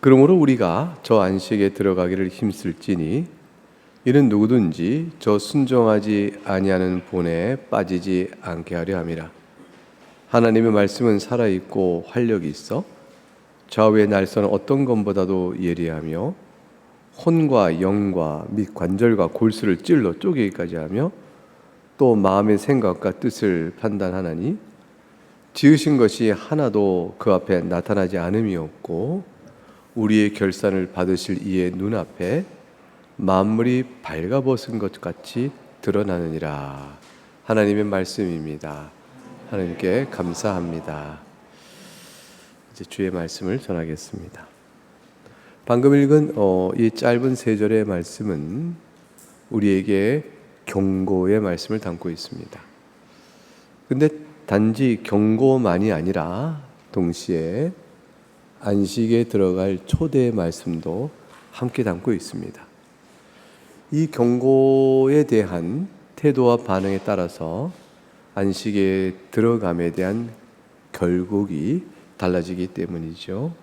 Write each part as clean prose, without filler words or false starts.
그러므로 우리가 저 안식에 들어가기를 힘쓸지니 이는 누구든지 저 순종하지 아니하는 본에 빠지지 않게 하려 함이라. 하나님의 말씀은 살아있고 활력이 있어 좌우의 날선은 어떤 것보다도 예리하며 혼과 영과 및 관절과 골수를 찔러 쪼개기까지 하며 또 마음의 생각과 뜻을 판단하나니 지으신 것이 하나도 그 앞에 나타나지 않음이 없고 우리의 결산을 받으실 이의 눈앞에 만물이 발가벗은 것 같이 드러나느니라. 하나님의 말씀입니다. 하나님께 감사합니다. 이제 주의 말씀을 전하겠습니다. 방금 읽은 이 짧은 세 절의 말씀은 우리에게 경고의 말씀을 담고 있습니다. 근데 단지 경고만이 아니라 동시에 안식에 들어갈 초대의 말씀도 함께 담고 있습니다. 이 경고에 대한 태도와 반응에 따라서 안식에 들어감에 대한 결국이 달라지기 때문이죠.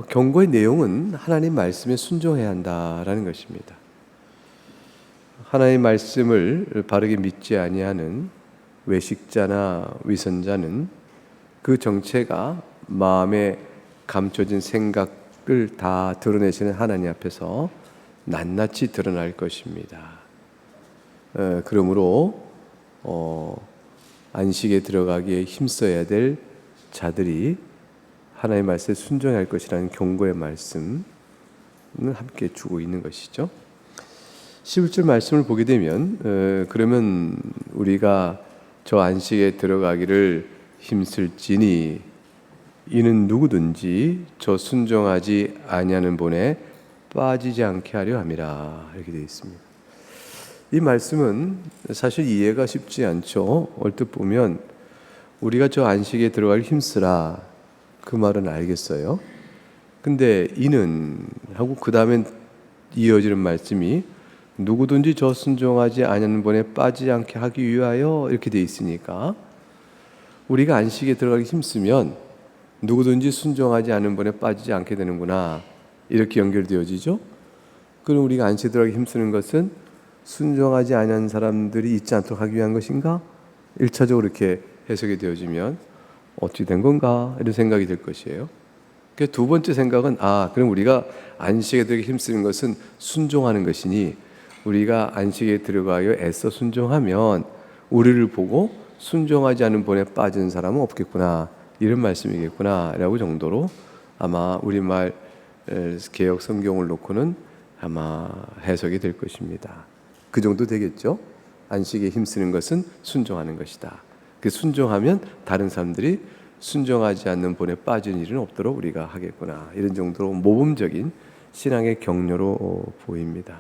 경고의 내용은 하나님 말씀에 순종해야 한다라는 것입니다. 하나님 말씀을 바르게 믿지 아니하는 외식자나 위선자는 그 정체가 마음에 감춰진 생각을 다 드러내시는 하나님 앞에서 낱낱이 드러날 것입니다. 그러므로 안식에 들어가기에 힘써야 될 자들이 하나님의 말씀에 순종할 것이라는 경고의 말씀을 함께 주고 있는 것이죠. 11절 말씀을 보게 되면 그러면 우리가 저 안식에 들어가기를 힘쓸지니 이는 누구든지 저 순종하지 아니하는 본에 빠지지 않게 하려 함이라 이렇게 되어 있습니다. 이 말씀은 사실 이해가 쉽지 않죠. 얼뜻 보면 우리가 저 안식에 들어갈 힘쓰라 그 말은 알겠어요. 근데 이는 하고 그 다음에 이어지는 말씀이 누구든지 저 순종하지 아니하는 본에 빠지지 않게 하기 위하여 이렇게 되어 있으니까 우리가 안식에 들어가기 힘쓰면 누구든지 순종하지 않은 본에 빠지지 않게 되는구나 이렇게 연결되어지죠. 그럼 우리가 안식에 들어가기 힘쓰는 것은 순종하지 아니하는 사람들이 있지 않도록 하기 위한 것인가? 1차적으로 이렇게 해석이 되어지면 어떻게 된 건가? 이런 생각이 들 것이에요. 두 번째 생각은 그럼 우리가 안식에 들어가기 힘쓰는 것은 순종하는 것이니 우리가 안식에 들어가여 애써 순종하면 우리를 보고 순종하지 않은 본에 빠진 사람은 없겠구나 이런 말씀이겠구나 라고 정도로 아마 우리말 개역 성경을 놓고는 아마 해석이 될 것입니다. 그 정도 되겠죠. 안식에 힘쓰는 것은 순종하는 것이다. 그 순종하면 다른 사람들이 순종하지 않는 본에 빠진 일은 없도록 우리가 하겠구나 이런 정도로 모범적인 신앙의 격려로 보입니다.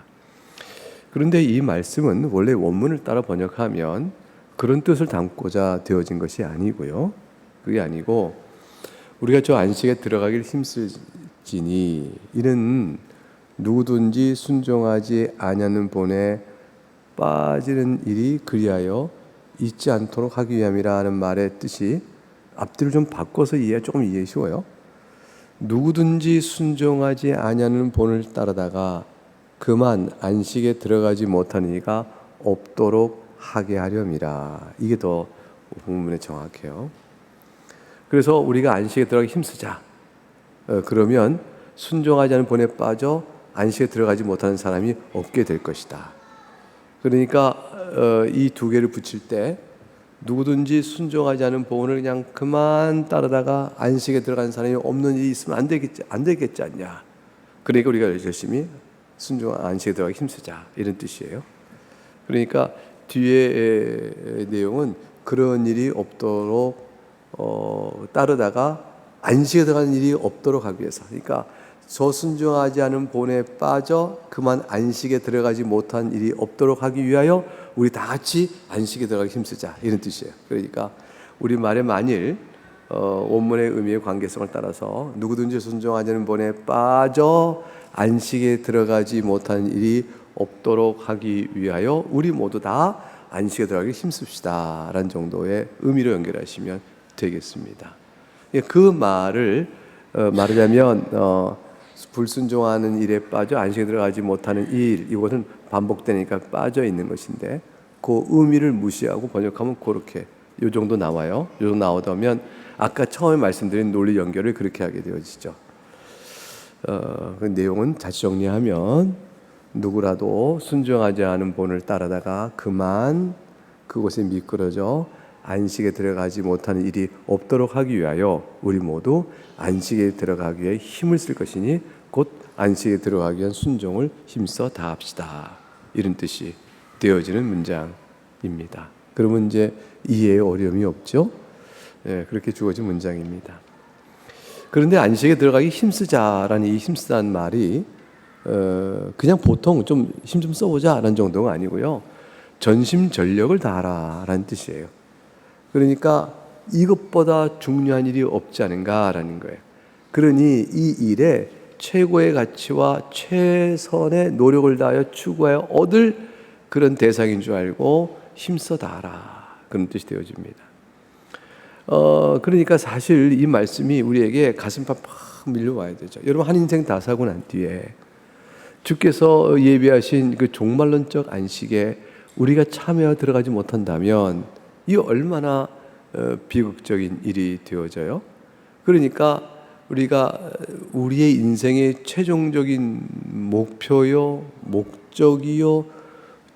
그런데 이 말씀은 원래 원문을 따라 번역하면 그런 뜻을 담고자 되어진 것이 아니고요. 그게 아니고 우리가 저 안식에 들어가길 힘쓸지니 이는 누구든지 순종하지 아니하는 본에 빠지는 일이 그리하여 있지 않도록 하기 위함이라는 말의 뜻이 앞뒤를 좀 바꿔서 조금 이해 쉬워요. 누구든지 순종하지 아니하는 본을 따르다가 그만 안식에 들어가지 못하는 이가 없도록 하게 하렴이라. 이게 더 본문에 정확해요. 그래서 우리가 안식에 들어가기 힘쓰자. 그러면 순종하지 않은 본에 빠져 안식에 들어가지 못하는 사람이 없게 될 것이다. 그러니까 이 두 개를 붙일 때 누구든지 순종하지 않은 본을 그냥 그만 따르다가 안식에 들어간 사람이 없는 일이 있으면 안 되겠지 않냐. 그러니까 우리가 열심히 안식에 들어가기 힘쓰자 이런 뜻이에요. 그러니까 뒤에 내용은 그런 일이 없도록 따르다가 안식에 들어가는 일이 없도록 하기 위해서. 그러니까 저순종하지 않은 본에 빠져 그만 안식에 들어가지 못한 일이 없도록 하기 위하여 우리 다 같이 안식에 들어가기 힘쓰자 이런 뜻이에요. 그러니까 우리 말에 만일 원문의 의미의 관계성을 따라서 누구든지 순종하지 않은 본에 빠져 안식에 들어가지 못한 일이 없도록 하기 위하여 우리 모두 다 안식에 들어가기 힘씁시다 라는 정도의 의미로 연결하시면 되겠습니다. 그 말을 말하자면 불순종하는 일에 빠져 안식에 들어가지 못하는 일, 이것은 반복되니까 빠져 있는 것인데 그 의미를 무시하고 번역하면 그렇게 요 정도 나와요. 요 정도 나오다면 아까 처음에 말씀드린 논리 연결을 그렇게 하게 되어지죠. 그 내용은 다시 정리하면 누구라도 순종하지 않은 본을 따르다가 그만 그곳에 미끄러져 안식에 들어가지 못하는 일이 없도록 하기 위하여 우리 모두 안식에 들어가기 위해 힘을 쓸 것이니 곧 안식에 들어가기 위한 순종을 힘써 다합시다. 이런 뜻이 되어지는 문장입니다. 그러면 이제 이해에 어려움이 없죠? 네, 그렇게 주어진 문장입니다. 그런데 안식에 들어가기 힘쓰자라는 이 힘쓰다는 말이 그냥 보통 좀 힘 좀 써보자라는 정도가 아니고요. 전심전력을 다하라라는 뜻이에요. 그러니까 이것보다 중요한 일이 없지 않은가라는 거예요. 그러니 이 일에 최고의 가치와 최선의 노력을 다하여 추구하여 얻을 그런 대상인 줄 알고 힘써 다하라, 그런 뜻이 되어집니다. 그러니까 사실 이 말씀이 우리에게 가슴팍 팍 밀려와야 되죠. 여러분, 한 인생 다 사고 난 뒤에 주께서 예비하신 그 종말론적 안식에 우리가 참여 들어가지 못한다면 이 얼마나 비극적인 일이 되어져요. 그러니까 우리가 우리의 인생의 최종적인 목표요, 목적이요,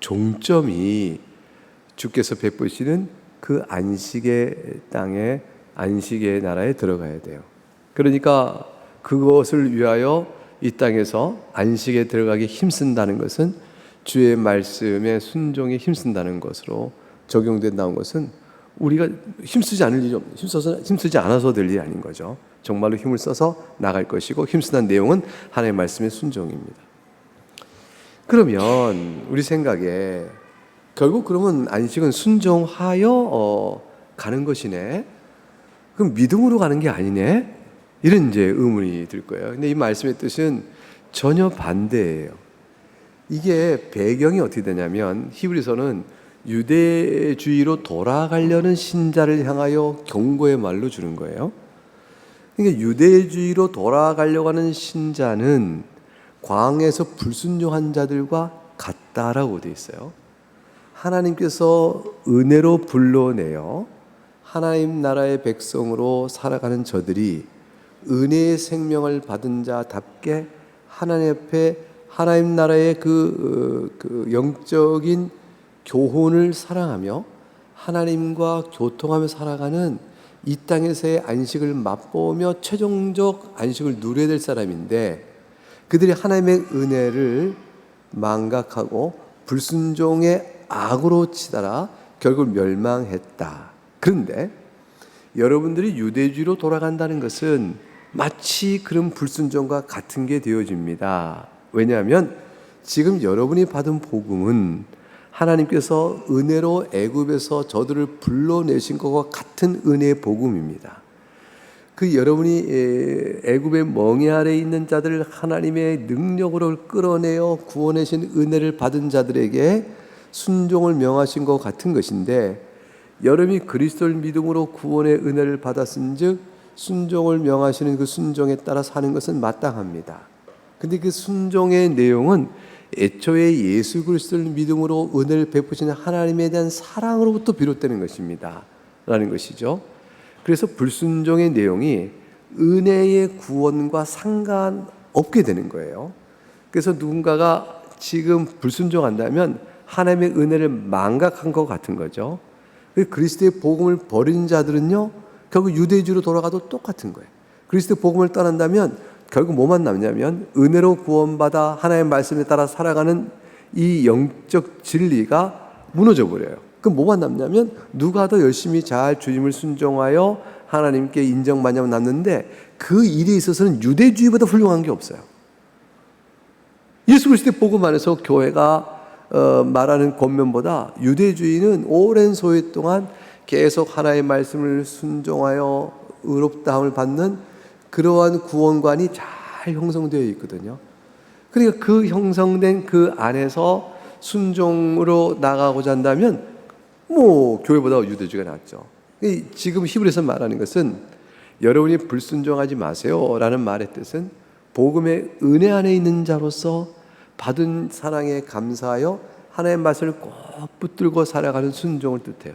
종점이 주께서 베푸시는 그 안식의 땅에, 안식의 나라에 들어가야 돼요. 그러니까 그것을 위하여 이 땅에서 안식에 들어가기 힘쓴다는 것은 주의 말씀에 순종에 힘쓴다는 것으로 적용된다는 것은 우리가 힘쓰지 않아서 될 일이 아닌 거죠. 정말로 힘을 써서 나갈 것이고, 힘쓰는 내용은 하나님의 말씀의 순종입니다. 그러면 우리 생각에 결국 그러면 안식은 순종하여 가는 것이네, 그럼 믿음으로 가는 게 아니네, 이런 이제 의문이 들 거예요. 근데 이 말씀의 뜻은 전혀 반대예요. 이게 배경이 어떻게 되냐면 히브리서는 유대주의로 돌아가려는 신자를 향하여 경고의 말로 주는 거예요. 그러니까 유대주의로 돌아가려고 하는 신자는 광야에서 불순종한 자들과 같다라고 되어 있어요. 하나님께서 은혜로 불러내어 하나님 나라의 백성으로 살아가는 저들이 은혜의 생명을 받은 자답게 하나님 앞에 하나님 나라의 그 영적인 교훈을 사랑하며 하나님과 교통하며 살아가는 이 땅에서의 안식을 맛보며 최종적 안식을 누려야 될 사람인데, 그들이 하나님의 은혜를 망각하고 불순종의 악으로 치달아 결국 멸망했다. 그런데 여러분들이 유대주의로 돌아간다는 것은 마치 그런 불순종과 같은 게 되어집니다. 왜냐하면 지금 여러분이 받은 복음은 하나님께서 은혜로 애굽에서 저들을 불러내신 것과 같은 은혜의 복음입니다. 그 여러분이 애굽의 멍에 아래에 있는 자들을 하나님의 능력으로 끌어내어 구원하신 은혜를 받은 자들에게 순종을 명하신 것 같은 것인데, 여러분이 그리스도를 믿음으로 구원의 은혜를 받았은즉 순종을 명하시는 그 순종에 따라 사는 것은 마땅합니다. 근데 그 순종의 내용은 애초에 예수 그리스도를 믿음으로 은혜를 베푸시는 하나님에 대한 사랑으로부터 비롯되는 것입니다 라는 것이죠. 그래서 불순종의 내용이 은혜의 구원과 상관없게 되는 거예요. 그래서 누군가가 지금 불순종한다면 하나님의 은혜를 망각한 것 같은 거죠. 그리스도의 복음을 버린 자들은요, 결국 유대주의로 돌아가도 똑같은 거예요. 그리스도의 복음을 떠난다면 결국 뭐만 남냐면 은혜로 구원받아 하나님의 말씀에 따라 살아가는 이 영적 진리가 무너져 버려요. 그럼 뭐만 남냐면 누가 더 열심히 잘 주님을 순종하여 하나님께 인정받냐면 남는데, 그 일에 있어서는 유대주의보다 훌륭한 게 없어요. 예수 그리스도의 복음 안에서 교회가 말하는 권면보다 유대주의는 오랜 소요 동안 계속 하나님의 말씀을 순종하여 의롭다함을 받는 그러한 구원관이 잘 형성되어 있거든요. 그러니까 그 형성된 그 안에서 순종으로 나가고자 한다면 뭐 교회보다 유대주의가 낫죠. 지금 히브리서 말하는 것은 여러분이 불순종하지 마세요 라는 말의 뜻은 복음의 은혜 안에 있는 자로서 받은 사랑에 감사하여 하나님의 말씀을 꼭 붙들고 살아가는 순종을 뜻해요.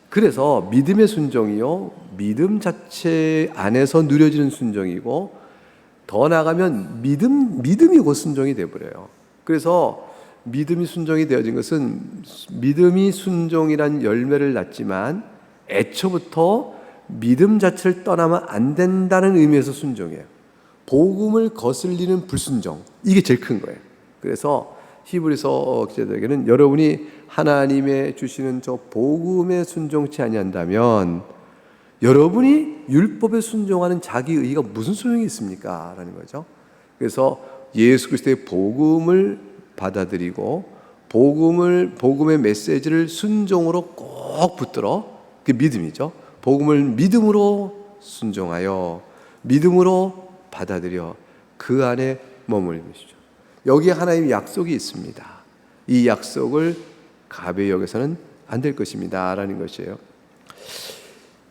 그래서 믿음의 순종이요, 믿음 자체 안에서 누려지는 순종이고, 더 나아가면 믿음이 곧 순종이 되어버려요. 그래서 믿음이 순종이 되어진 것은 믿음이 순종이란 열매를 낳지만 애초부터 믿음 자체를 떠나면 안 된다는 의미에서 순종이에요. 복음을 거슬리는 불순종, 이게 제일 큰 거예요. 그래서 히브리서 기자들에게는 여러분이 하나님의 주시는 저 복음에 순종치 아니한다면 여러분이 율법에 순종하는 자기 의가 무슨 소용이 있습니까? 라는 거죠. 그래서 예수 그리스도의 복음을 받아들이고 복음의 메시지를 순종으로 꼭 붙들어, 그게 믿음이죠. 복음을 믿음으로 순종하여 믿음으로 받아들여 그 안에 머무르는 것이죠. 여기에 하나님의 약속이 있습니다. 이 약속을 가벼이 여겨서는 안 될 것입니다 라는 것이에요.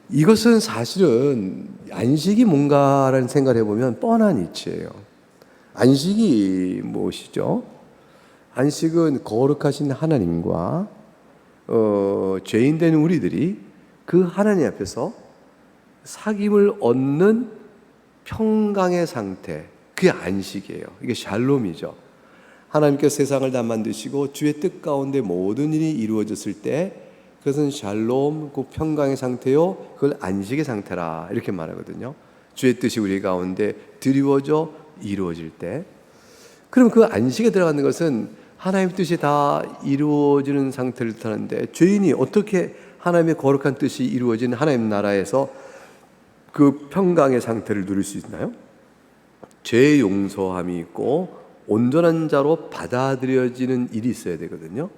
이것은 사실은 안식이 뭔가라는 생각을 해보면 뻔한 이치예요. 안식이 무엇이죠? 안식은 거룩하신 하나님과 죄인된 우리들이 그 하나님 앞에서 사귐을 얻는 평강의 상태, 그게 안식이에요. 이게 샬롬이죠. 하나님께서 세상을 다 만드시고 주의 뜻 가운데 모든 일이 이루어졌을 때 그것은 샬롬, 그 평강의 상태요, 그걸 안식의 상태라 이렇게 말하거든요. 주의 뜻이 우리 가운데 드리워져 이루어질 때, 그럼 그 안식에 들어가는 것은 하나님의 뜻이 다 이루어지는 상태를 뜻하는데, 죄인이 어떻게 하나님의 거룩한 뜻이 이루어진 하나님 나라에서 그 평강의 상태를 누릴 수 있나요? 죄 용서함이 있고 온전한 자로 받아들여지는 일이 있어야 되거든요.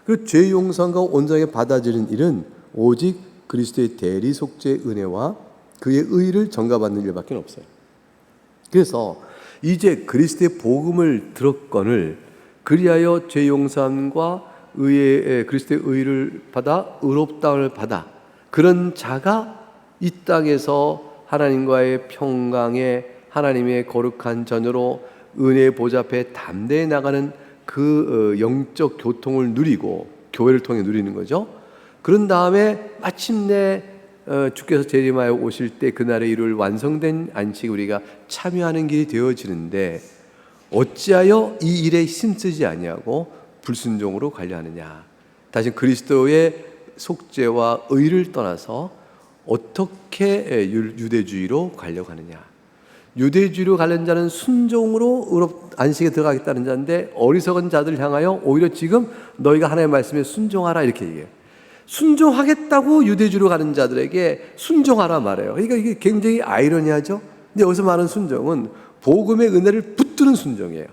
그 죄 용서함과 온전하게 받아들이는 일은 오직 그리스도의 대리 속죄의 은혜와 그의 의를 전가받는 일밖에 없어요. 그래서 이제 그리스도의 복음을 들었거늘 그리하여 죄 용서함과 그리스도의 의를 받아 의롭다함을 받아 그런 자가 이 땅에서 하나님과의 평강에 하나님의 거룩한 전으로 은혜의 보좌 앞에 담대히 나가는 그 영적 교통을 누리고 교회를 통해 누리는 거죠. 그런 다음에 마침내 주께서 재림하여 오실 때 그날에 이룰 완성된 안식에 우리가 참여하는 길이 되어지는데, 어찌하여 이 일에 힘쓰지 아니하고 불순종으로 관리하느냐. 다시 그리스도의 속죄와 의를 떠나서 어떻게 유대주의로 가려고 하느냐. 유대주의로 가는 자는 순종으로 안식에 들어가겠다는 자인데, 어리석은 자들을 향하여 오히려 지금 너희가 하나님의 말씀에 순종하라 이렇게 얘기해요. 순종하겠다고 유대주의로 가는 자들에게 순종하라 말해요. 그러니까 이게 굉장히 아이러니하죠. 근데 여기서 말하는 순종은 복음의 은혜를 붙드는 순종이에요.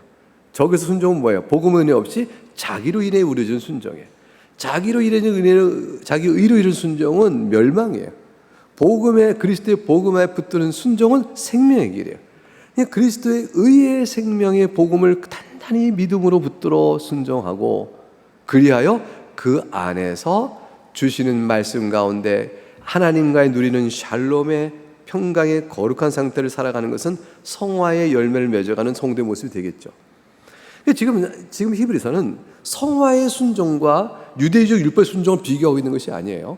저기서 순종은 뭐예요? 복음의 은혜 없이 자기로 인해 우려진 순종이에요. 자기로 인해 은혜로, 자기 의로 이룬 순종은 멸망이에요. 그리스도의 복음에 붙드는 순종은 생명의 길이에요. 그리스도의 의의 생명의 복음을 단단히 믿음으로 붙들어 순종하고, 그리하여 그 안에서 주시는 말씀 가운데 하나님과의 누리는 샬롬의 평강의 거룩한 상태를 살아가는 것은 성화의 열매를 맺어가는 성도의 모습이 되겠죠. 지금 히브리서는 성화의 순종과 유대적 율법의 순종을 비교하고 있는 것이 아니에요.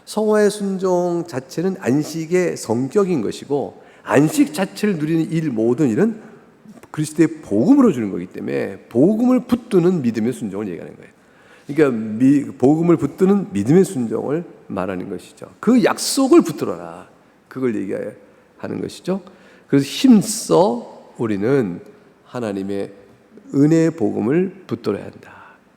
성화의 순종 자체는 안식의 성격인 것이고, 안식 자체를 누리는 모든 일은 그리스도의 복음으로 주는 거기 때문에 복음을 붙드는 믿음의 순종을 얘기하는 거예요. 그러니까 복음을 붙드는 믿음의 순종을 말하는 것이죠. 그 약속을 붙들어라, 그걸 얘기하는 것이죠. 그래서 힘써 우리는 하나님의 은혜의 복음을 붙들어야 한다.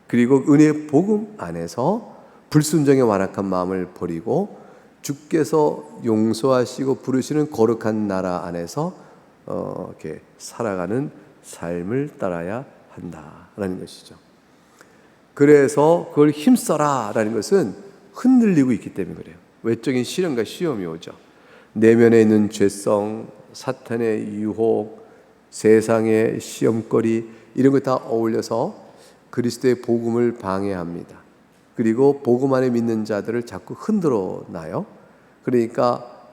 그리고 은혜의 복음 안에서 불순종의 완악한 마음을 버리고 주께서 용서하시고 부르시는 거룩한 나라 안에서 이렇게 살아가는 삶을 따라야 한다라는 것이죠. 그래서 그걸 힘써라라는 것은 흔들리고 있기 때문에 그래요. 외적인 시련과 시험이 오죠. 내면에 있는 죄성, 사탄의 유혹, 세상의 시험거리, 이런 것 다 어울려서 그리스도의 복음을 방해합니다. 그리고 복음 안에 믿는 자들을 자꾸 흔들어 놔요. 그러니까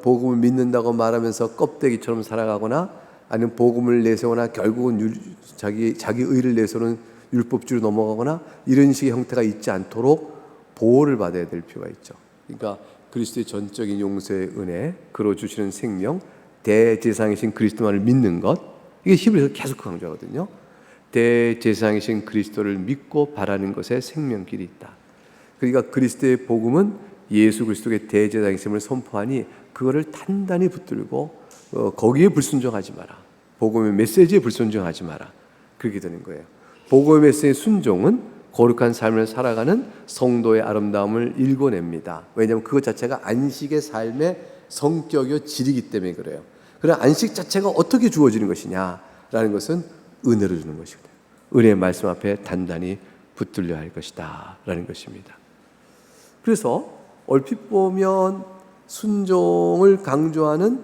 복음을 믿는다고 말하면서 껍데기처럼 살아가거나 아니면 복음을 내세우거나 결국은 자기 의를 내세우는 율법주의로 넘어가거나 이런 식의 형태가 있지 않도록 보호를 받아야 될 필요가 있죠. 그러니까 그리스도의 전적인 용서의 은혜, 그로 주시는 생명, 대제사장이신 그리스도만을 믿는 것, 이게 히브리서 계속 강조하거든요. 대제사장이신 그리스도를 믿고 바라는 것에 생명길이 있다. 그러니까 그리스도의 복음은 예수 그리스도의 대제사장이심을 선포하니 그거를 단단히 붙들고 거기에 불순종하지 마라. 복음의 메시지에 불순종하지 마라. 그렇게 되는 거예요. 복음의 메시지의 순종은 거룩한 삶을 살아가는 성도의 아름다움을 일궈냅니다. 왜냐하면 그것 자체가 안식의 삶의 성격이요 질이기 때문에 그래요. 그러나 안식 자체가 어떻게 주어지는 것이냐라는 것은 은혜로 주는 것이거든요. 은혜의 말씀 앞에 단단히 붙들려야 할 것이다 라는 것입니다. 그래서 얼핏 보면 순종을 강조하는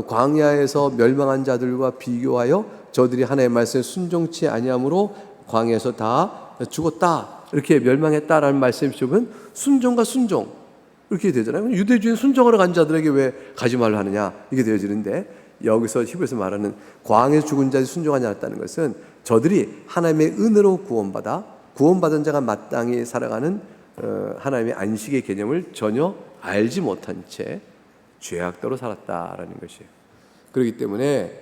광야에서 멸망한 자들과 비교하여 저들이 하나님의 말씀에 순종치 아니함으로 광야에서 다 죽었다, 이렇게 멸망했다라는 말씀이 주면 순종과 순종 이렇게 되잖아요. 유대주의는 순종하러 간 자들에게 왜 가지 말라 하느냐, 이게 되어지는데, 여기서 히브리서 말하는 광야에서 죽은 자들이 순종하지 않았다는 것은 저들이 하나님의 은혜로 구원받은 자가 마땅히 살아가는 하나님의 안식의 개념을 전혀 알지 못한 채 죄악대로 살았다라는 것이에요. 그렇기 때문에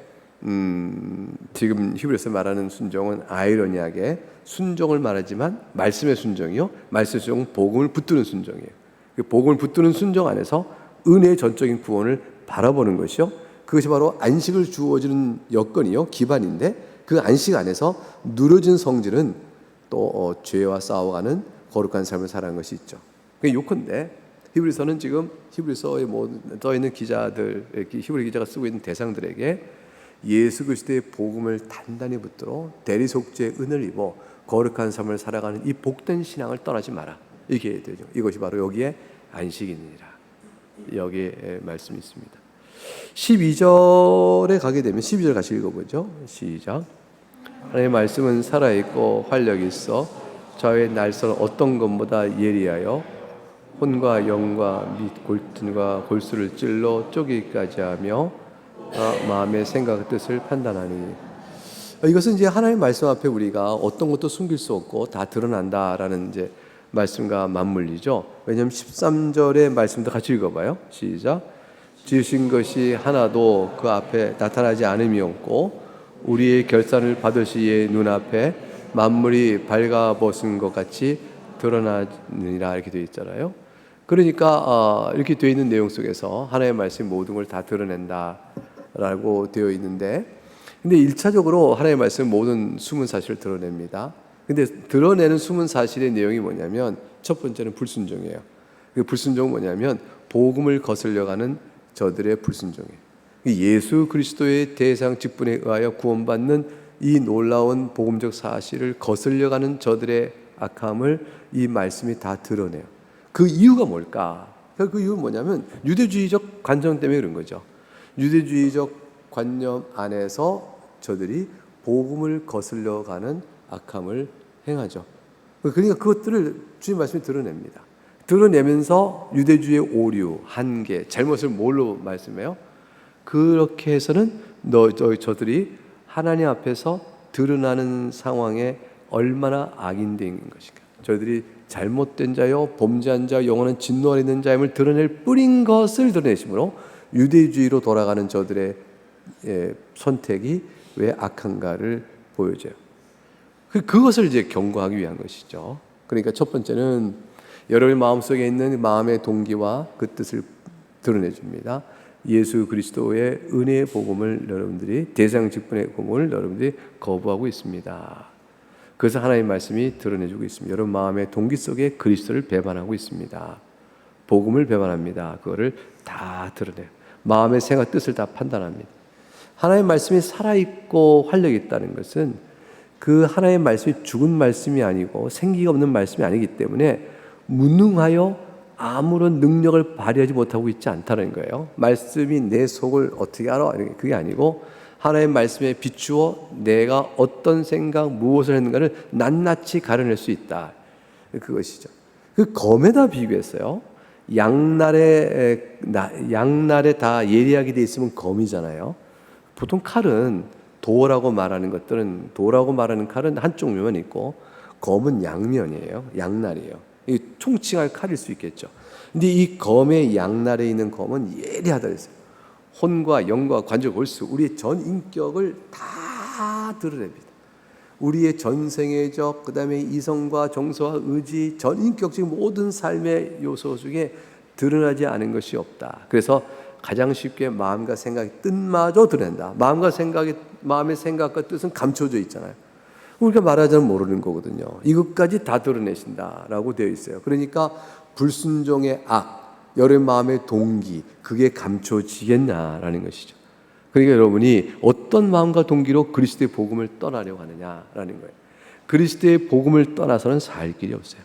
지금 히브리서 말하는 순종은 아이러니하게 순종을 말하지만 말씀의 순종이요, 말씀의 순종은 복음을 붙드는 순종이에요. 그 복음을 붙드는 순종 안에서 은혜의 전적인 구원을 바라보는 것이요, 그것이 바로 안식을 주어지는 여건이요, 기반인데, 그 안식 안에서 누려진 성질은 또 죄와 싸워가는 거룩한 삶을 살아가는 것이 있죠. 요컨대 히브리서는 지금 히브리서에 써 있는 기자들, 히브리 기자가 쓰고 있는 대상들에게 예수 그리스도의 복음을 단단히 붙들어 대리속죄의 은혜를 입어 거룩한 삶을 살아가는 이 복된 신앙을 떠나지 마라, 이렇게 해야 되죠. 이것이 바로 여기에 안식이니라. 여기에 말씀이 있습니다. 12절에 가게 되면 12절 같이 읽어보죠. 시작. 하나님의 말씀은 살아있고 활력이 있어 저의 날선 어떤 것보다 예리하여 혼과 영과 및 골든과 골수를 찔러 쪼개기까지 하며 마음의 생각 뜻을 판단하니. 이것은 이제 하나님의 말씀 앞에 우리가 어떤 것도 숨길 수 없고 다 드러난다라는 이제 말씀과 맞물리죠. 왜냐하면 13절의 말씀도 같이 읽어봐요. 시작. 지으신 것이 하나도 그 앞에 나타나지 않음이 없고 우리의 결산을 받을 시의 눈앞에 만물이 발가벗은 것 같이 드러나느니라, 이렇게 되어 있잖아요. 그러니까 이렇게 되어 있는 내용 속에서 하나님의 말씀이 모든 걸 다 드러낸다라고 되어 있는데, 근데 1차적으로 하나님의 말씀은 모든 숨은 사실을 드러냅니다. 근데 드러내는 숨은 사실의 내용이 뭐냐면, 첫 번째는 불순종이에요. 그 불순종은 뭐냐면 복음을 거슬려가는 저들의 불순종이에요. 예수 그리스도의 대상 직분에 의하여 구원받는 이 놀라운 복음적 사실을 거슬려가는 저들의 악함을 이 말씀이 다 드러내요. 그 이유가 뭘까? 그 이유는 뭐냐면 유대주의적 관점 때문에 그런 거죠. 유대주의적 관념 안에서 저들이 복음을 거슬려가는 악함을 행하죠. 그러니까 그것들을 주님 말씀이 드러냅니다. 드러내면서 유대주의의 오류, 한계, 잘못을 뭘로 말씀해요? 그렇게 해서는 저들이 하나님 앞에서 드러나는 상황에 얼마나 악인되어 있는 것인가, 저희들이 잘못된 자요 범죄한 자 영원한 진노 아래 있는 자임을 드러낼 뿌린 것을 드러내심으로 유대주의로 돌아가는 저들의 선택이 왜 악한가를 보여줘요. 그것을 이제 경고하기 위한 것이죠. 그러니까 첫 번째는 여러분의 마음속에 있는 마음의 동기와 그 뜻을 드러내줍니다. 예수 그리스도의 은혜의 복음을 여러분들이, 대상 직분의 복음을 여러분들이 거부하고 있습니다. 그래서 하나님의 말씀이 드러내주고 있습니다. 여러분 마음의 동기 속에 그리스도를 배반하고 있습니다. 복음을 배반합니다. 그거를 다 드러내요. 마음의 생각, 뜻을 다 판단합니다. 하나님의 말씀이 살아있고 활력이 있다는 것은 그 하나님의 말씀이 죽은 말씀이 아니고 생기가 없는 말씀이 아니기 때문에 무능하여 아무런 능력을 발휘하지 못하고 있지 않다는 거예요. 말씀이 내 속을 어떻게 알아? 그게 아니고 하나님의 말씀에 비추어 내가 어떤 생각, 무엇을 했는가를 낱낱이 가려낼 수 있다. 그것이죠. 그 검에다 비교했어요. 양날에 다 예리하게 돼 있으면 검이잖아요. 보통 칼은 도라고 말하는 칼은 한쪽 면만 있고 검은 양면이에요. 양날이에요. 이 총칭할 칼일 수 있겠죠. 근데 이 검의 양날에 있는 검은 예리하다 그랬어요. 혼과 영과 관절 골수 우리의 전 인격을 다 드러냅니다. 우리의 전생애적 그다음에 이성과 정서와 의지 전 인격적인 모든 삶의 요소 중에 드러나지 않은 것이 없다. 그래서 가장 쉽게 마음과 생각의 뜻마저 드러낸다. 마음의 생각과 뜻은 감춰져 있잖아요. 우리가 말하자면 모르는 거거든요. 이것까지 다 드러내신다라고 되어 있어요. 그러니까 불순종의 악, 여러분 마음의 동기, 그게 감춰지겠냐라는 것이죠. 그러니까 여러분이 어떤 마음과 동기로 그리스도의 복음을 떠나려고 하느냐라는 거예요. 그리스도의 복음을 떠나서는 살 길이 없어요.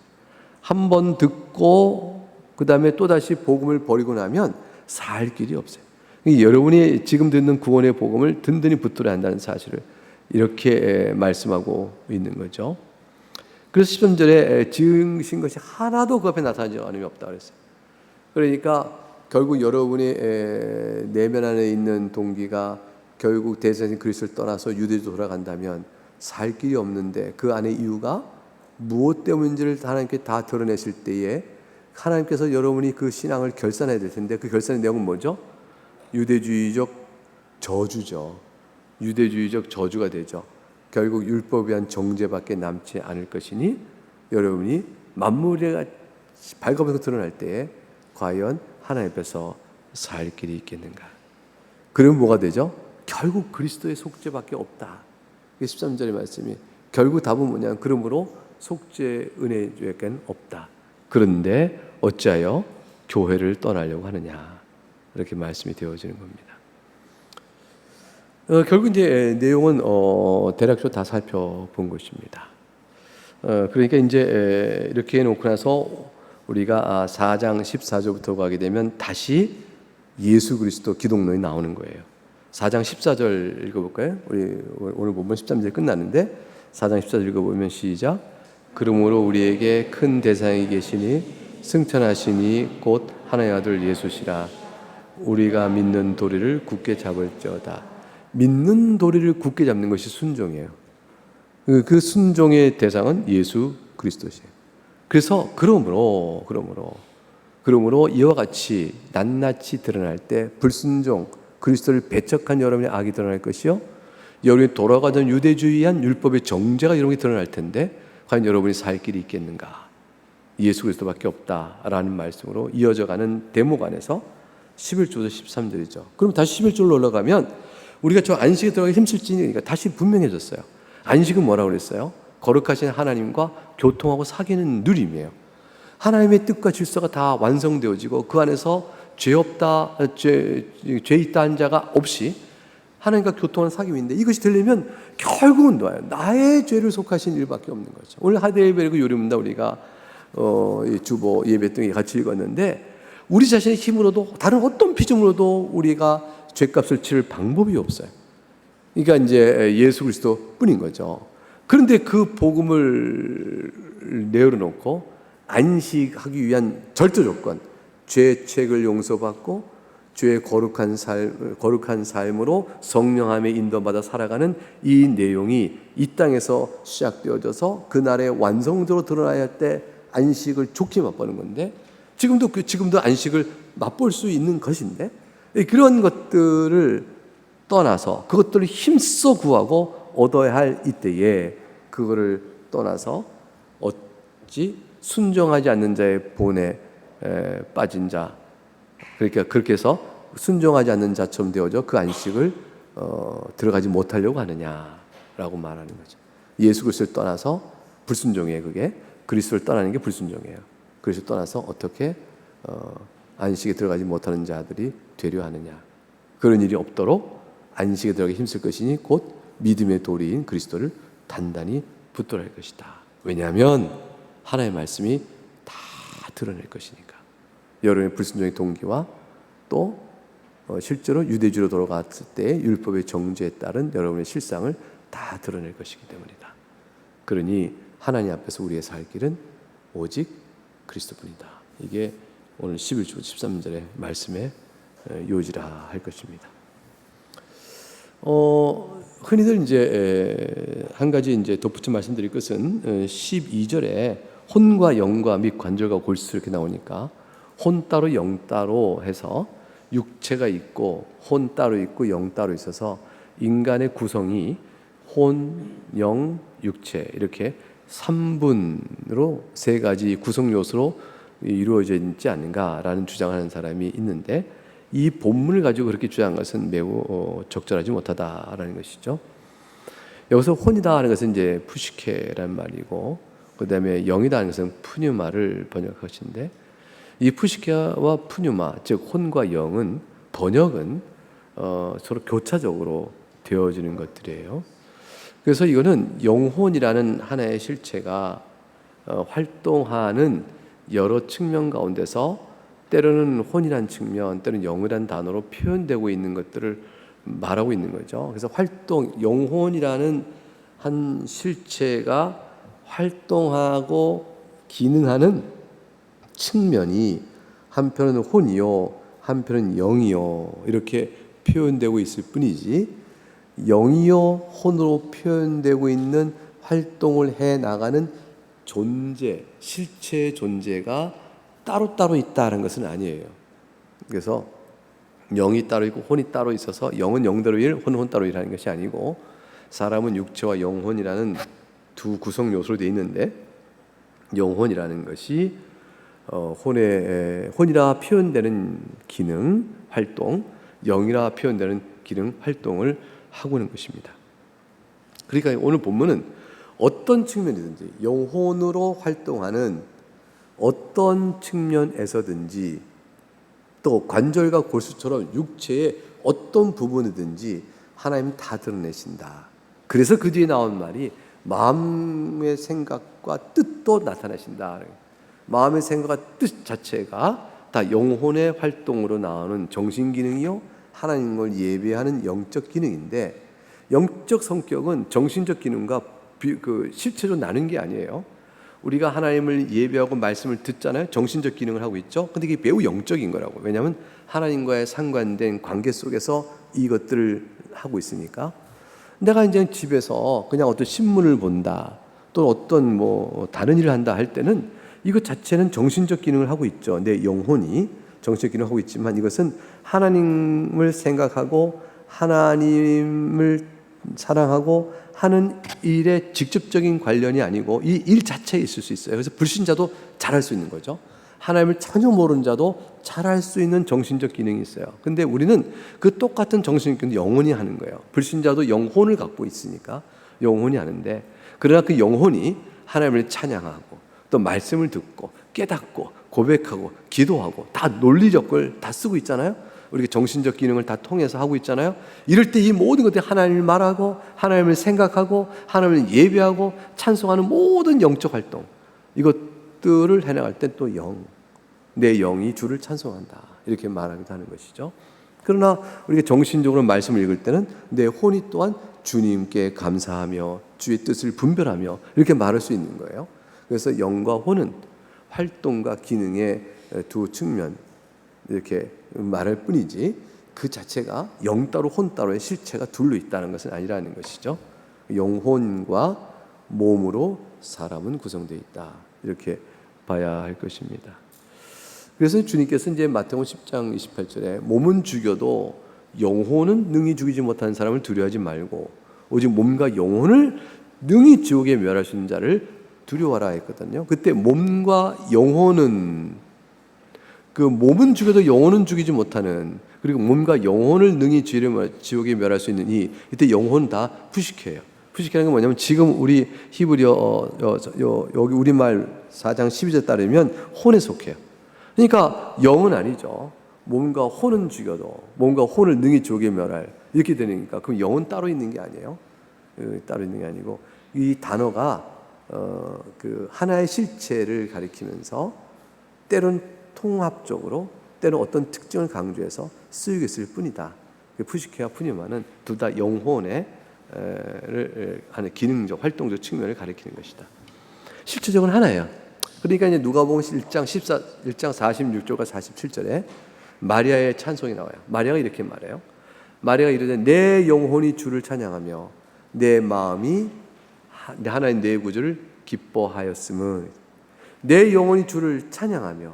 한 번 듣고 그 다음에 또다시 복음을 버리고 나면 살 길이 없어요. 여러분이 지금 듣는 구원의 복음을 든든히 붙들어야 한다는 사실을 이렇게 말씀하고 있는 거죠. 그래서 13절에 지으신 것이 하나도 그 앞에 나타나지 않음이 없다 그랬어요. 그러니까 결국 여러분의 내면 안에 있는 동기가 결국 대제사장 그리스도를 떠나서 유대로 돌아간다면 살 길이 없는데 그 안에 이유가 무엇 때문인지를 하나님께 다 드러내실 때에 하나님께서 여러분이 그 신앙을 결산해야 될 텐데 그 결산의 내용은 뭐죠? 유대주의적 저주죠. 유대주의적 저주가 되죠. 결국 율법에 의한 정죄밖에 남지 않을 것이니 여러분이 만물의 발검에서 드러날 때에 과연 하나님 앞에서 살 길이 있겠는가? 그러면 뭐가 되죠? 결국 그리스도의 속죄밖에 없다. 13절의 말씀이 결국 답은 뭐냐면 그러므로 속죄 은혜밖에 없다. 그런데 어찌하여 교회를 떠나려고 하느냐? 이렇게 말씀이 되어지는 겁니다. 결국 이제 내용은 대략적으로 다 살펴본 것입니다. 그러니까 이제 이렇게 해놓고 나서 우리가 4장 14절부터 가게 되면 다시 예수 그리스도 기독론이 나오는 거예요. 4장 14절 읽어볼까요? 우리 오늘 본문 13절 끝났는데 4장 14절 읽어보면 시작. 그러므로 우리에게 큰 대상이 계시니 승천하시니 곧 하나의 아들 예수시라. 우리가 믿는 도리를 굳게 잡을지어다. 믿는 도리를 굳게 잡는 것이 순종이에요. 그 순종의 대상은 예수 그리스도시에요. 그래서 그러므로 이와 같이 낱낱이 드러날 때 불순종 그리스도를 배척한 여러분의 악이 드러날 것이요 여러분이 돌아가던 유대주의한 율법의 정죄가 여러분이 드러날 텐데 과연 여러분이 살 길이 있겠는가? 예수 그리스도밖에 없다라는 말씀으로 이어져가는 대목 안에서 11절부터 13절이죠. 그럼 다시 11절로 올라가면 우리가 저 안식에 들어가기 힘쓸지니까 다시 분명해졌어요. 안식은 뭐라고 그랬어요? 거룩하신 하나님과 교통하고 사귀는 누림이에요. 하나님의 뜻과 질서가 다 완성되어지고 그 안에서 죄 있다 한 자가 없이 하나님과 교통하는 사귐인데 이것이 되려면 결국은 나의 죄를 속하신 일밖에 없는 거죠. 오늘 하데일베르그 요리문다 우리가 주보 예배 등에 같이 읽었는데 우리 자신의 힘으로도 다른 어떤 피조물로도 우리가 죄값을 치를 방법이 없어요. 그러니까 이제 예수 그리스도 뿐인 거죠. 그런데 그 복음을 내어놓고 안식하기 위한 절대 조건, 죄책을 용서받고 죄의 거룩한 삶으로 성령함에 인도받아 살아가는 이 내용이 이 땅에서 시작되어져서 그날의 완성적으로 드러나야 할 때 안식을 좋게 맛보는 건데 지금도 안식을 맛볼 수 있는 것인데 그런 것들을 떠나서 그것들을 힘써 구하고 얻어야 할 이때에 그거를 떠나서 어찌 순종하지 않는 자의 본에 빠진 자 그러니까 그렇게 해서 순종하지 않는 자처럼 되어져 그 안식을 들어가지 못하려고 하느냐라고 말하는 거죠. 예수 그리스도를 떠나서 불순종이에요. 그게 그리스도를 떠나는 게 불순종이에요. 그리스도를 떠나서 어떻게 안식에 들어가지 못하는 자들이 되려 하느냐. 그런 일이 없도록 안식에 들어가기 힘쓸 것이니 곧 믿음의 도리인 그리스도를 단단히 붙들어야 할 것이다. 왜냐하면 하나님의 말씀이 다 드러낼 것이니까. 여러분의 불순종의 동기와 또 실제로 유대주로 돌아갔을 때 율법의 정죄에 따른 여러분의 실상을 다 드러낼 것이기 때문이다. 그러니 하나님 앞에서 우리의 살 길은 오직 그리스도뿐이다. 이게 오늘 11주 13절의 말씀에 요지라 할 것입니다. 흔히들 이제 한 가지 이제 덧붙여 말씀드릴 것은 12절에 혼과 영과 및 관절과 골수 이렇게 나오니까 혼 따로 영 따로 해서 육체가 있고 혼 따로 있고 영 따로 있어서 인간의 구성이 혼, 영, 육체 이렇게 3분으로 세 가지 구성 요소로 이루어져 있지 않는가라는 주장하는 사람이 있는데 이 본문을 가지고 그렇게 주장한 것은 매우 적절하지 못하다라는 것이죠. 여기서 혼이다 하는 것은 이제 푸시케라는 말이고 그 다음에 영이다 하는 것은 푸뉴마를 번역한 것인데 이 푸시케와 푸뉴마 즉 혼과 영은 번역은 서로 교차적으로 되어지는 것들이에요. 그래서 이거는 영혼이라는 하나의 실체가 활동하는 여러 측면 가운데서 때로는 혼이라는 측면, 때로는 영이라는 단어로 표현되고 있는 것들을 말하고 있는 거죠. 그래서 영혼이라는 한 실체가 활동하고 기능하는 측면이 한편은 혼이요, 한편은 영이요 이렇게 표현되고 있을 뿐이지 영이요 혼으로 표현되고 있는 활동을 해 나가는 존재, 실체의 존재가 따로따로 있다는 것은 아니에요. 그래서 영이 따로 있고 혼이 따로 있어서 영은 영대로 일, 혼은 혼따로 일하는 것이 아니고 사람은 육체와 영혼이라는 두 구성 요소로 되어 있는데 영혼이라는 것이 혼이라 표현되는 기능, 활동, 영이라 표현되는 기능, 활동을 하고 있는 것입니다. 그러니까 오늘 본문은 어떤 측면이든지 영혼으로 활동하는 어떤 측면에서든지 또 관절과 골수처럼 육체의 어떤 부분이든지 하나님은 다 드러내신다. 그래서 그 뒤에 나온 말이 마음의 생각과 뜻도 나타내신다. 마음의 생각과 뜻 자체가 다 영혼의 활동으로 나오는 정신기능이요 하나님을 예배하는 영적 기능인데 영적 성격은 정신적 기능과 실체로 나눈 게 아니에요. 우리가 하나님을 예배하고 말씀을 듣잖아요. 정신적 기능을 하고 있죠. 근데 이게 매우 영적인 거라고. 왜냐하면 하나님과의 상관된 관계 속에서 이것들을 하고 있으니까. 내가 이제 집에서 그냥 어떤 신문을 본다, 또 어떤 다른 일을 한다 할 때는 이것 자체는 정신적 기능을 하고 있죠. 내 영혼이 정신적 기능을 하고 있지만 이것은 하나님을 생각하고 하나님을 사랑하고 하는 일에 직접적인 관련이 아니고 이 일 자체에 있을 수 있어요. 그래서 불신자도 잘할 수 있는 거죠. 하나님을 전혀 모르는 자도 잘할 수 있는 정신적 기능이 있어요. 근데 우리는 그 똑같은 정신적 기능을 영혼이 하는 거예요. 불신자도 영혼을 갖고 있으니까 영혼이 하는데 그러나 그 영혼이 하나님을 찬양하고 또 말씀을 듣고 깨닫고 고백하고 기도하고 다 논리적 걸 다 쓰고 있잖아요. 우리가 정신적 기능을 다 통해서 하고 있잖아요. 이럴 때 이 모든 것들이 하나님을 말하고 하나님을 생각하고 하나님을 예배하고 찬송하는 모든 영적 활동 이것들을 해나갈 때 또 내 영이 주를 찬송한다 이렇게 말하기도 하는 것이죠. 그러나 우리가 정신적으로 말씀을 읽을 때는 내 혼이 또한 주님께 감사하며 주의 뜻을 분별하며 이렇게 말할 수 있는 거예요. 그래서 영과 혼은 활동과 기능의 두 측면 이렇게 말할 뿐이지 그 자체가 영 따로 혼 따로의 실체가 둘로 있다는 것은 아니라는 것이죠. 영혼과 몸으로 사람은 구성되어 있다 이렇게 봐야 할 것입니다. 그래서 주님께서 이제 마태복음 10장 28절에 몸은 죽여도 영혼은 능히 죽이지 못하는 사람을 두려워하지 말고 오직 몸과 영혼을 능히 지옥에 멸할 수 있는 자를 두려워하라 했거든요. 그때 몸과 영혼은 그 몸은 죽여도 영혼은 죽이지 못하는 그리고 몸과 영혼을 능히 지옥에 멸할 수 있는 이때 영혼 다 푸시케예요. 푸시케라는 건 뭐냐면 지금 우리 히브리어 여기 우리말 4장 12절 따르면 혼에 속해요. 그러니까 영은 아니죠. 몸과 혼은 죽여도 몸과 혼을 능히 지옥에 멸할 이렇게 되니까 그럼 영은 따로 있는 게 아니에요. 따로 있는 게 아니고 이 단어가 그 하나의 실체를 가리키면서 때론 통합적으로 때론 어떤 특징을 강조해서 쓰이고 있을 뿐이다. 푸시케와 푸니마는 둘 다 영혼의 하는 기능적 활동적 측면을 가리키는 것이다. 실체적으로 하나예요. 그러니까 이제 누가복음 1장 46절과 47절에 마리아의 찬송이 나와요. 마리아가 이렇게 말해요. 마리아가 이르되 내 영혼이 주를 찬양하며 내 마음이 하나님 내 구주를 기뻐하였음은, 내 영혼이 주를 찬양하며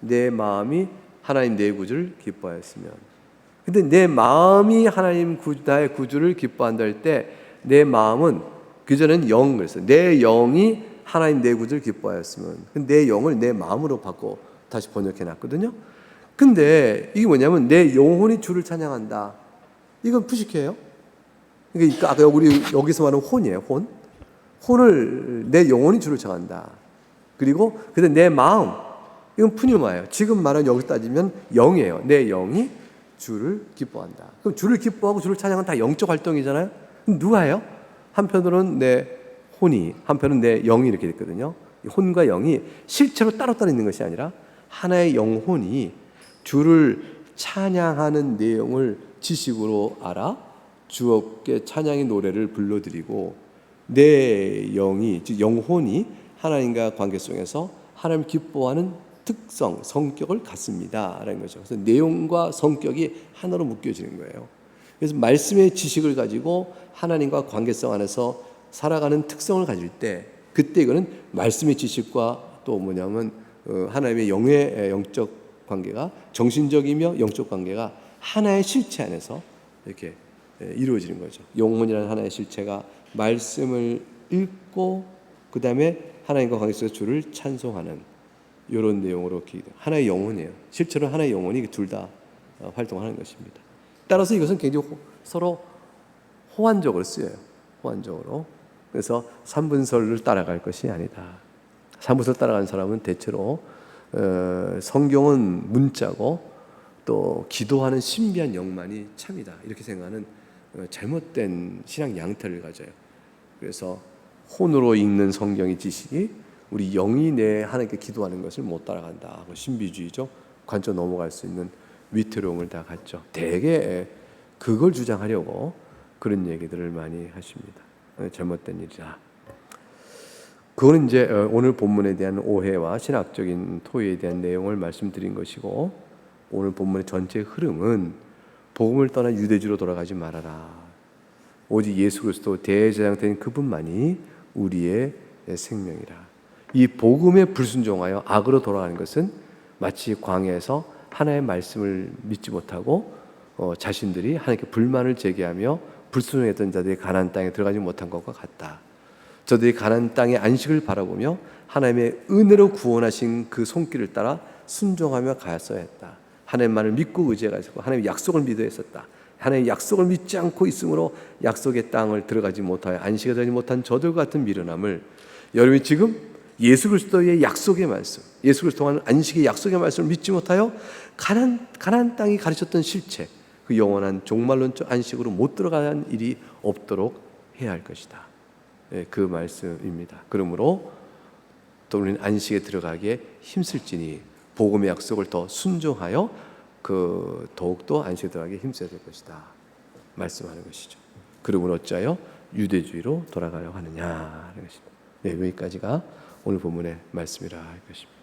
내 마음이 하나님 내 구주를 기뻐하였으면. 근데 내 마음이 하나님 나의 구주를 기뻐한다 할 때 내 마음은 그전에는 영 그랬어요. 내 영이 하나님 내 구주를 기뻐하였으면. 내 영을 내 마음으로 바꿔 다시 번역해 놨거든요. 근데 이게 뭐냐면 내 영혼이 주를 찬양한다. 이건 푸시케예요. 그러니까 아까 우리 여기서 말하는 혼이에요. 혼을 내 영혼이 주를 찬양한다. 그리고 근데 내 마음, 이건 푸뉴마예요. 지금 말하는 여기 따지면 영이에요. 내 영이 주를 기뻐한다. 그럼 주를 기뻐하고 주를 찬양은 다 영적 활동이잖아요. 그럼 누가 해요? 한편으로는 내 혼이, 한편은 내 영이 이렇게 됐거든요. 혼과 영이 실제로 따로따로 있는 것이 아니라 하나의 영혼이 주를 찬양하는 내용을 지식으로 알아 주께 찬양의 노래를 불러드리고, 내 영이, 즉 영혼이 하나님과 관계 속에서 하나님 기뻐하는 특성, 성격을 갖습니다 라는 거죠. 그래서 내용과 성격이 하나로 묶여지는 거예요. 그래서 말씀의 지식을 가지고 하나님과 관계성 안에서 살아가는 특성을 가질 때, 그때 이거는 말씀의 지식과 또 뭐냐면 하나님의 영의 영적 관계가, 정신적이며 영적 관계가 하나의 실체 안에서 이렇게 이루어지는 거죠. 영혼이라는 하나의 실체가 말씀을 읽고 그 다음에 하나님과 관계 속에서 주를 찬송하는 이런 내용으로 하나의 영혼이에요. 실제로 하나의 영혼이 둘 다 활동하는 것입니다. 따라서 이것은 굉장히 서로 호환적으로 쓰여요. 호환적으로. 그래서 삼분설을 따라갈 것이 아니다. 삼분설 따라가는 사람은 대체로 성경은 문자고 또 기도하는 신비한 영만이 참이다 이렇게 생각하는 잘못된 신앙 양태를 가져요. 그래서 혼으로 읽는 성경의 지식이 우리 영이 내 하나님께 기도하는 것을 못 따라간다. 신비주의죠. 관점 넘어갈 수 있는 위태로움을 다 갖죠. 대개 그걸 주장하려고 그런 얘기들을 많이 하십니다. 잘못된 일이다. 그거는 이제 오늘 본문에 대한 오해와 신학적인 토의에 대한 내용을 말씀드린 것이고, 오늘 본문의 전체 흐름은 복음을 떠나 유대주로 돌아가지 말아라. 오직 예수 그리스도 대제사장된 그분만이 우리의 생명이라. 이 복음에 불순종하여 악으로 돌아가는 것은 마치 광야에서 하나님의 말씀을 믿지 못하고 자신들이 하나님께 불만을 제기하며 불순종했던 자들이 가나안 땅에 들어가지 못한 것과 같다. 저들이 가나안 땅의 안식을 바라보며 하나님의 은혜로 구원하신 그 손길을 따라 순종하며 가였어야 했다. 하나님만을 믿고 의지가 있었고 하나님의 약속을 믿어야 했었다. 하나님의 약속을 믿지 않고 있으므로 약속의 땅을 들어가지 못하여 안식에 들어가지 못한 저들과 같은 미련함을, 여러분이 지금 예수 그리스도의 약속의 말씀, 예수 그리스도 통한 안식의 약속의 말씀을 믿지 못하여 가나안 땅이 가르쳤던 실체, 그 영원한 종말론적 안식으로 못 들어가는 일이 없도록 해야 할 것이다. 그 말씀입니다. 그러므로 또 우리는 안식에 들어가기에 힘쓸지니 복음의 약속을 더 순종하여 더욱더 안식에 들어가기에 힘써야 될 것이다 말씀하는 것이죠. 그러므로 어찌하여 유대주의로 돌아가려고 하느냐 하는 것입니다. 여기까지가 오늘 본문의 말씀이라 할 것입니다.